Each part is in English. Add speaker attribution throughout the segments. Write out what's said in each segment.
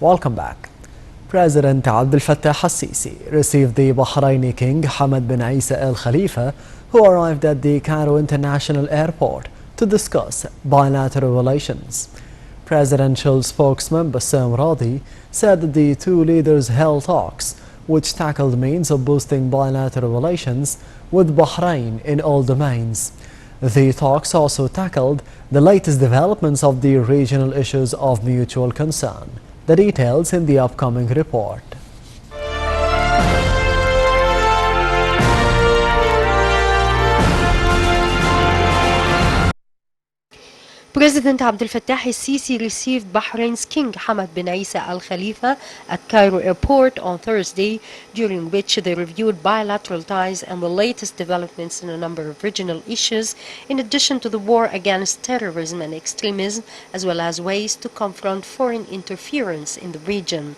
Speaker 1: Welcome back. President Abdel Fattah al-Sisi received the Bahraini King Hamad bin Isa Al Khalifa, who arrived at the Cairo International Airport to discuss bilateral relations. Presidential spokesman Bassam Radi said that the two leaders held talks which tackled means of boosting bilateral relations with Bahrain in all domains. The talks also tackled the latest developments of the regional issues of mutual concern. The details in the upcoming report.
Speaker 2: President Abdel Fattah al-Sisi received Bahrain's King Hamad bin Isa Al Khalifa at Cairo Airport on Thursday, during which they reviewed bilateral ties and the latest developments in a number of regional issues, in addition to the war against terrorism and extremism, as well as ways to confront foreign interference in the region.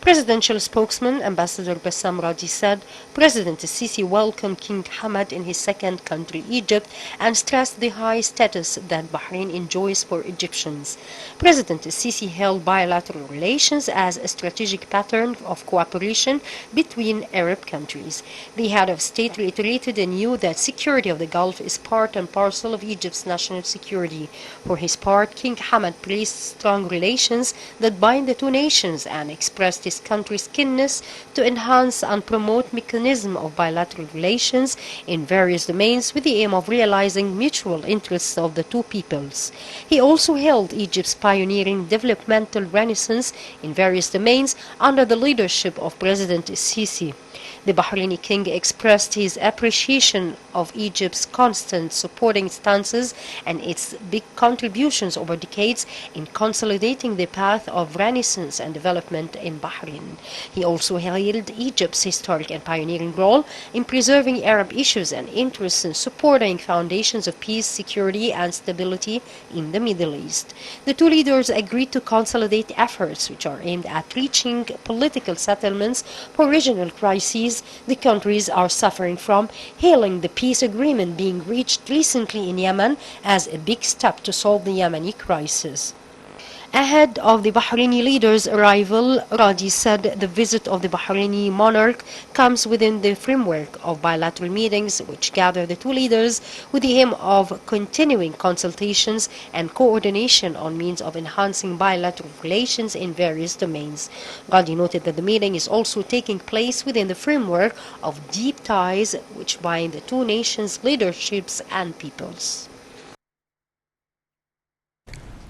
Speaker 2: Presidential spokesman Ambassador Bassam Radi said President al-Sisi welcomed King Hamad in his second country, Egypt, and stressed the high status that Bahrain enjoys for Egyptians. President al-Sisi hailed bilateral relations as a strategic pattern of cooperation between Arab countries. The head of state reiterated anew that security of the Gulf is part and parcel of Egypt's national security. For his part, King Hamad praised strong relations that bind the two nations and expressed his country's keenness to enhance and promote mechanisms of bilateral relations in various domains with the aim of realizing mutual interests of the two peoples. He also hailed Egypt's pioneering developmental renaissance in various domains under the leadership of President Sisi. The Bahraini king expressed his appreciation of Egypt's constant supporting stances and its big contributions over decades in consolidating the path of renaissance and development in Bahrain. He also hailed Egypt's historic and pioneering role in preserving Arab issues and interests in supporting foundations of peace, security, and stability in the Middle East. The two leaders agreed to consolidate efforts which are aimed at reaching political settlements for regional crises the countries are suffering from, hailing the peace agreement being reached recently in Yemen as a big step to solve the Yemeni crisis. Ahead of the Bahraini leader's arrival, Radi said the visit of the Bahraini monarch comes within the framework of bilateral meetings which gather the two leaders with the aim of continuing consultations and coordination on means of enhancing bilateral relations in various domains. Radi noted that the meeting is also taking place within the framework of deep ties which bind the two nations' leaderships and peoples.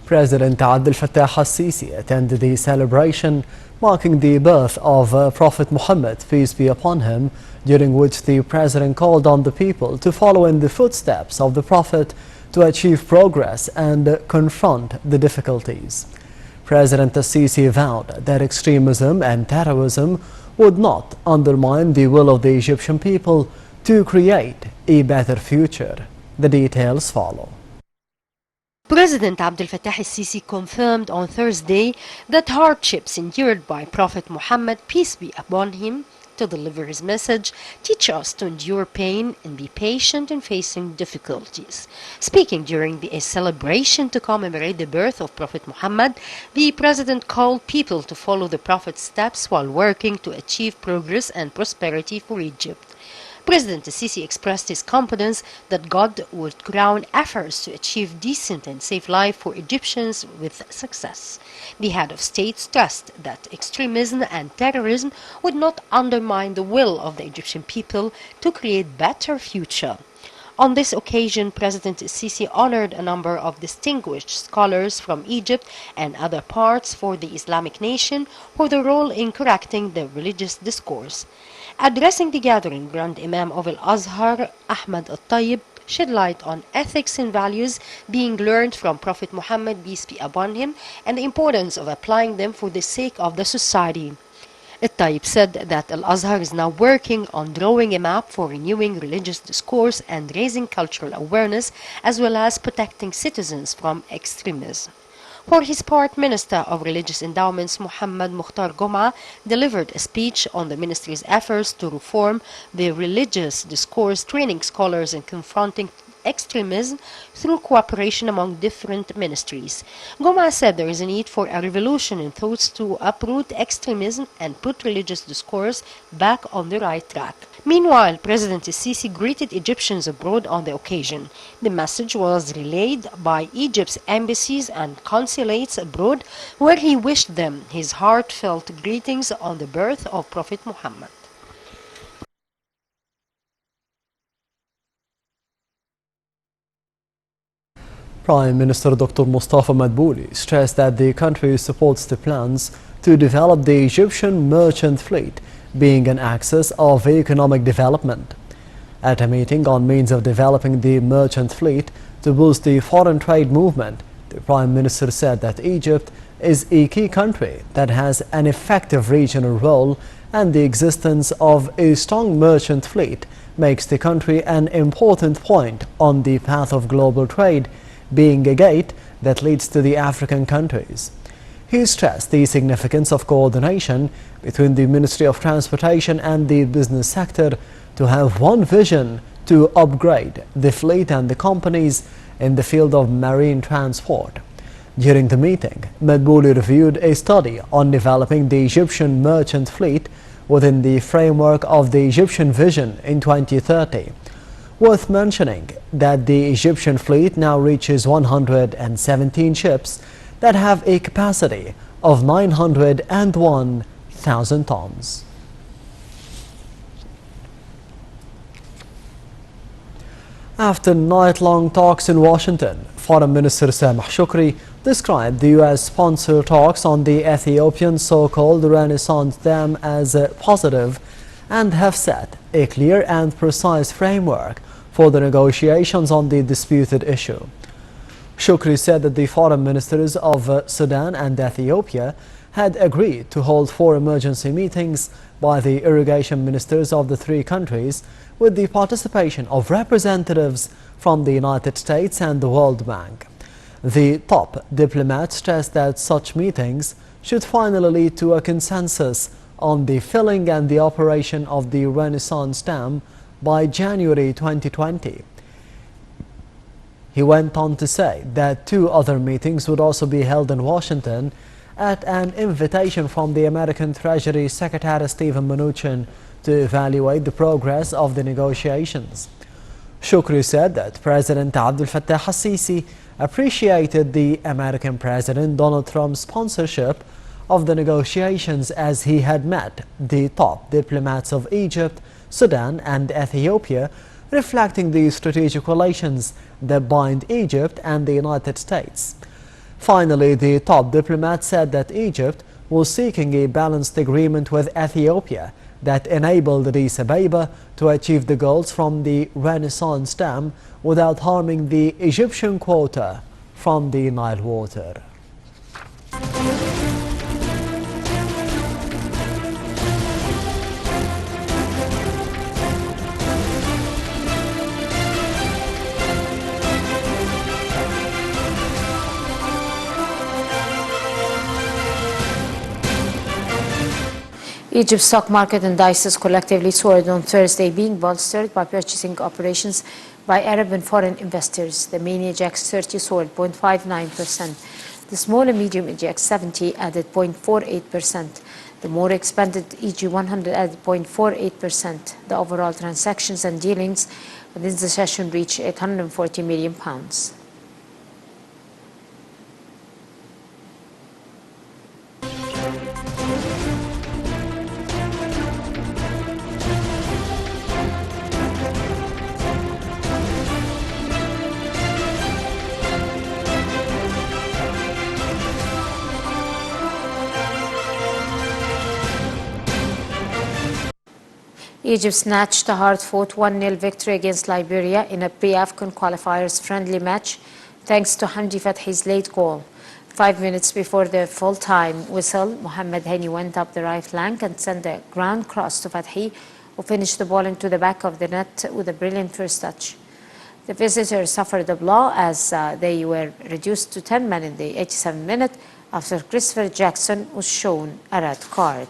Speaker 1: President Abdel Fattah al-Sisi attended the celebration marking the birth of Prophet Muhammad, peace be upon him, during which the President called on the people to follow in the footsteps of the Prophet to achieve progress and confront the difficulties. President al-Sisi vowed that extremism and terrorism would not undermine the will of the Egyptian people to create a better future. The details follow.
Speaker 2: President Abdel Fattah al-Sisi confirmed on Thursday that hardships endured by Prophet Muhammad, peace be upon him, to deliver his message, teach us to endure pain and be patient in facing difficulties. Speaking during a celebration to commemorate the birth of Prophet Muhammad, the President called people to follow the Prophet's steps while working to achieve progress and prosperity for Egypt. President al-Sisi expressed his confidence that God would crown efforts to achieve decent and safe life for Egyptians with success. The head of state stressed that extremism and terrorism would not undermine the will of the Egyptian people to create better future. On this occasion, President al-Sisi honored a number of distinguished scholars from Egypt and other parts for the Islamic nation for their role in correcting the religious discourse. Addressing the gathering, Grand Imam of Al-Azhar, Ahmad al-Tayyib, shed light on ethics and values being learned from Prophet Muhammad, peace be upon him, and the importance of applying them for the sake of the society. Al-Tayyib said that Al-Azhar is now working on drawing a map for renewing religious discourse and raising cultural awareness, as well as protecting citizens from extremism. For his part, Minister of Religious Endowments Muhammad Mukhtar Goma delivered a speech on the ministry's efforts to reform the religious discourse, training scholars in confronting extremism through cooperation among different ministries. Goma said there is a need for a revolution in thoughts to uproot extremism and put religious discourse back on the right track. Meanwhile, President Sisi greeted Egyptians abroad on the occasion. The message was relayed by Egypt's embassies and consulates abroad, where he wished them his heartfelt greetings on the birth of Prophet Muhammad.
Speaker 1: Prime Minister Dr. Mustafa Madbouli stressed that the country supports the plans to develop the Egyptian merchant fleet, being an axis of economic development. At a meeting on means of developing the merchant fleet to boost the foreign trade movement, the Prime Minister said that Egypt is a key country that has an effective regional role, and the existence of a strong merchant fleet makes the country an important point on the path of global trade, being a gate that leads to the African countries. He stressed the significance of coordination between the Ministry of Transportation and the business sector to have one vision to upgrade the fleet and the companies in the field of marine transport. During the meeting, Madbouli reviewed a study on developing the Egyptian merchant fleet within the framework of the Egyptian Vision in 2030. Worth mentioning that the Egyptian fleet now reaches 117 ships that have a capacity of 901,000 tons. After night-long talks in Washington, Foreign Minister Sameh Shoukry described the U.S.-sponsored talks on the Ethiopian so-called Renaissance Dam as positive and have set a clear and precise framework for the negotiations on the disputed issue. Shoukry said that the foreign ministers of Sudan and Ethiopia had agreed to hold 4 emergency meetings by the irrigation ministers of the 3 countries, with the participation of representatives from the United States and the World Bank. The top diplomat stressed that such meetings should finally lead to a consensus on the filling and the operation of the Renaissance Dam by January 2020. He went on to say that 2 other meetings would also be held in Washington at an invitation from the American Treasury Secretary Steven Mnuchin to evaluate the progress of the negotiations. Shoukry said that President Abdel Fattah al-Sisi appreciated the American President Donald Trump's sponsorship of the negotiations, as he had met the top diplomats of Egypt, Sudan and Ethiopia, reflecting the strategic relations that bind Egypt and the United States. Finally, the top diplomat said that Egypt was seeking a balanced agreement with Ethiopia that enabled Addis Ababa to achieve the goals from the Renaissance Dam without harming the Egyptian quota from the Nile water.
Speaker 3: Egypt's stock market indices collectively soared on Thursday, being bolstered by purchasing operations by Arab and foreign investors. The main EGX 30 soared 0.59%. The small and medium EGX 70 added 0.48%. The more expanded EG 100 added 0.48%. The overall transactions and dealings within the session reached £840 million. Egypt snatched a hard-fought 1-0 victory against Liberia in a pre-AFCON qualifiers friendly match thanks to Hamdi Fathi's late goal. 5 minutes before the full-time whistle, Mohamed Hani went up the right flank and sent a ground cross to Fathi, who finished the ball into the back of the net with a brilliant first touch. The visitors suffered a blow as they were reduced to 10 men in the 87th minute after Christopher Jackson was shown a red card.